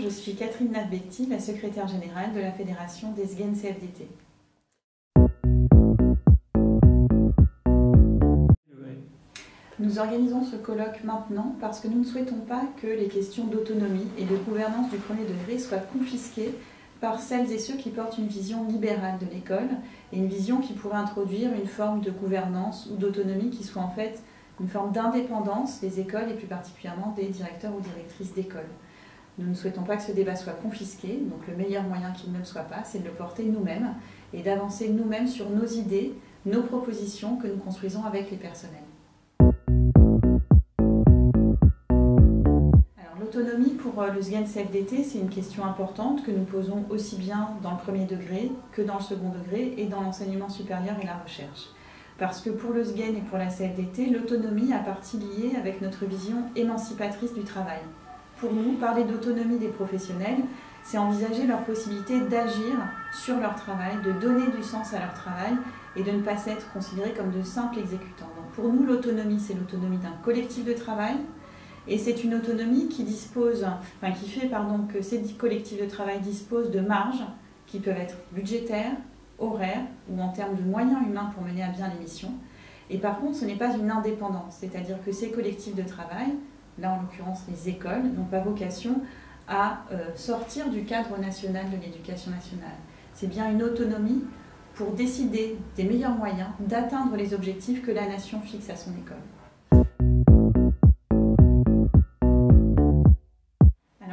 je suis Catherine Navbekti, la secrétaire générale de la Fédération des SGEN CFDT. Nous organisons ce colloque maintenant parce que nous ne souhaitons pas que les questions d'autonomie et de gouvernance du premier degré soient confisquées par celles et ceux qui portent une vision libérale de l'école et une vision qui pourrait introduire une forme de gouvernance ou d'autonomie qui soit en fait une forme d'indépendance des écoles et plus particulièrement des directeurs ou directrices d'école. Nous ne souhaitons pas que ce débat soit confisqué, donc le meilleur moyen qu'il ne le soit pas, c'est de le porter nous-mêmes et d'avancer nous-mêmes sur nos idées, nos propositions que nous construisons avec les personnels. L'autonomie pour le SGEN CFDT, c'est une question importante que nous posons aussi bien dans le premier degré que dans le second degré et dans l'enseignement supérieur et la recherche. Parce que pour le SGEN et pour la CFDT, l'autonomie a partie liée avec notre vision émancipatrice du travail. Pour nous, parler d'autonomie des professionnels, c'est envisager leur possibilité d'agir sur leur travail, de donner du sens à leur travail et de ne pas être considérés comme de simples exécutants. Donc pour nous, l'autonomie, c'est l'autonomie d'un collectif de travail. Et c'est une autonomie qui fait que ces collectifs de travail disposent de marges qui peuvent être budgétaires, horaires ou en termes de moyens humains pour mener à bien les missions. Et par contre, ce n'est pas une indépendance, c'est-à-dire que ces collectifs de travail, là en l'occurrence les écoles, n'ont pas vocation à sortir du cadre national de l'éducation nationale. C'est bien une autonomie pour décider des meilleurs moyens d'atteindre les objectifs que la nation fixe à son école.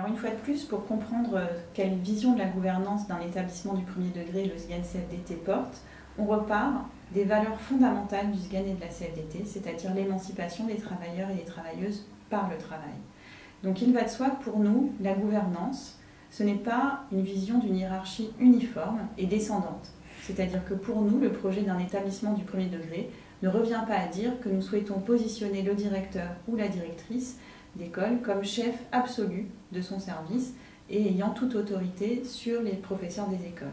Une fois de plus, pour comprendre quelle vision de la gouvernance d'un établissement du premier degré le SGEN CFDT porte, on repart des valeurs fondamentales du SGEN et de la CFDT, c'est-à-dire l'émancipation des travailleurs et des travailleuses par le travail. Donc il va de soi que pour nous, la gouvernance, ce n'est pas une vision d'une hiérarchie uniforme et descendante. C'est-à-dire que pour nous, le projet d'un établissement du premier degré ne revient pas à dire que nous souhaitons positionner le directeur ou la directrice d'école comme chef absolu de son service et ayant toute autorité sur les professeurs des écoles.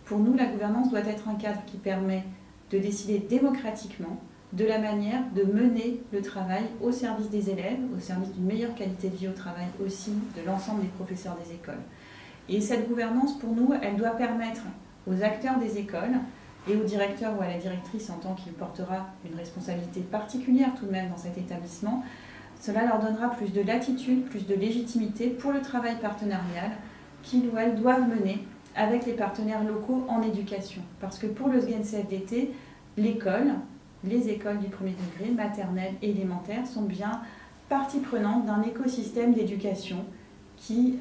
Pour nous, la gouvernance doit être un cadre qui permet de décider démocratiquement de la manière de mener le travail au service des élèves, au service d'une meilleure qualité de vie au travail aussi de l'ensemble des professeurs des écoles. Et cette gouvernance, pour nous, elle doit permettre aux acteurs des écoles et au directeur ou à la directrice en tant qu'il portera une responsabilité particulière tout de même dans cet établissement. Cela leur donnera plus de latitude, plus de légitimité pour le travail partenarial qu'ils ou elles doivent mener avec les partenaires locaux en éducation. Parce que pour le SGEN CFDT, l'école, les écoles du premier degré, maternelle et élémentaire, sont bien partie prenante d'un écosystème d'éducation qui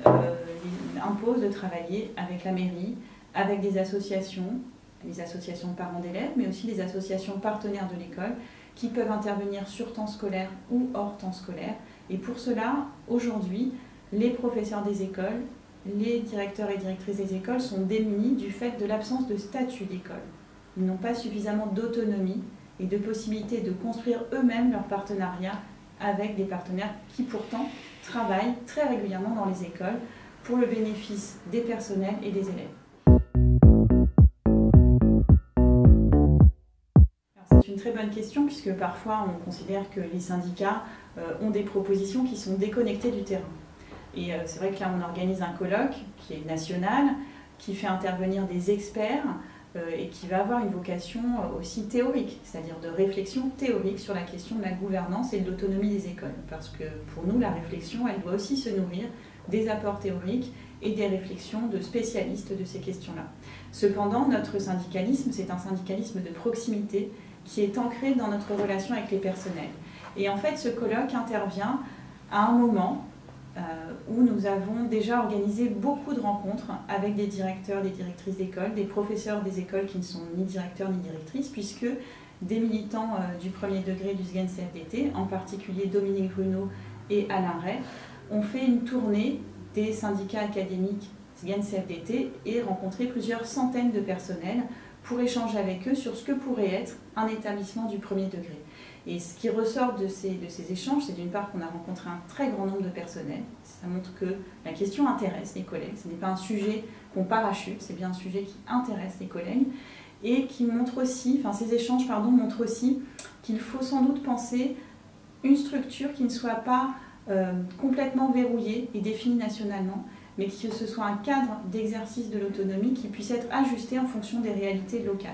impose de travailler avec la mairie, avec des associations, les associations de parents d'élèves, mais aussi les associations partenaires de l'école, qui peuvent intervenir sur temps scolaire ou hors temps scolaire. Et pour cela, aujourd'hui, les professeurs des écoles, les directeurs et directrices des écoles sont démunis du fait de l'absence de statut d'école. Ils n'ont pas suffisamment d'autonomie et de possibilité de construire eux-mêmes leur partenariat avec des partenaires qui pourtant travaillent très régulièrement dans les écoles pour le bénéfice des personnels et des élèves. C'est une très bonne question puisque parfois on considère que les syndicats ont des propositions qui sont déconnectées du terrain. Et c'est vrai que là on organise un colloque qui est national, qui fait intervenir des experts et qui va avoir une vocation aussi théorique, c'est-à-dire de réflexion théorique sur la question de la gouvernance et de l'autonomie des écoles. Parce que pour nous, la réflexion, elle doit aussi se nourrir des apports théoriques et des réflexions de spécialistes de ces questions-là. Cependant, notre syndicalisme, c'est un syndicalisme de proximité qui est ancré dans notre relation avec les personnels. Et en fait, ce colloque intervient à un moment où nous avons déjà organisé beaucoup de rencontres avec des directeurs, des directrices d'école, des professeurs des écoles qui ne sont ni directeurs ni directrices, puisque des militants du premier degré du SGEN CFDT, en particulier Dominique Bruno et Alain Ray, ont fait une tournée des syndicats académiques SGEN CFDT et rencontré plusieurs centaines de personnels pour échanger avec eux sur ce que pourrait être un établissement du premier degré. Et ce qui ressort de ces échanges, c'est d'une part qu'on a rencontré un très grand nombre de personnels. Ça montre que la question intéresse les collègues. Ce n'est pas un sujet qu'on parachute, c'est bien un sujet qui intéresse les collègues. Et qui montre aussi, ces échanges montrent aussi qu'il faut sans doute penser une structure qui ne soit pas complètement verrouillée et définie nationalement, mais que ce soit un cadre d'exercice de l'autonomie qui puisse être ajusté en fonction des réalités locales.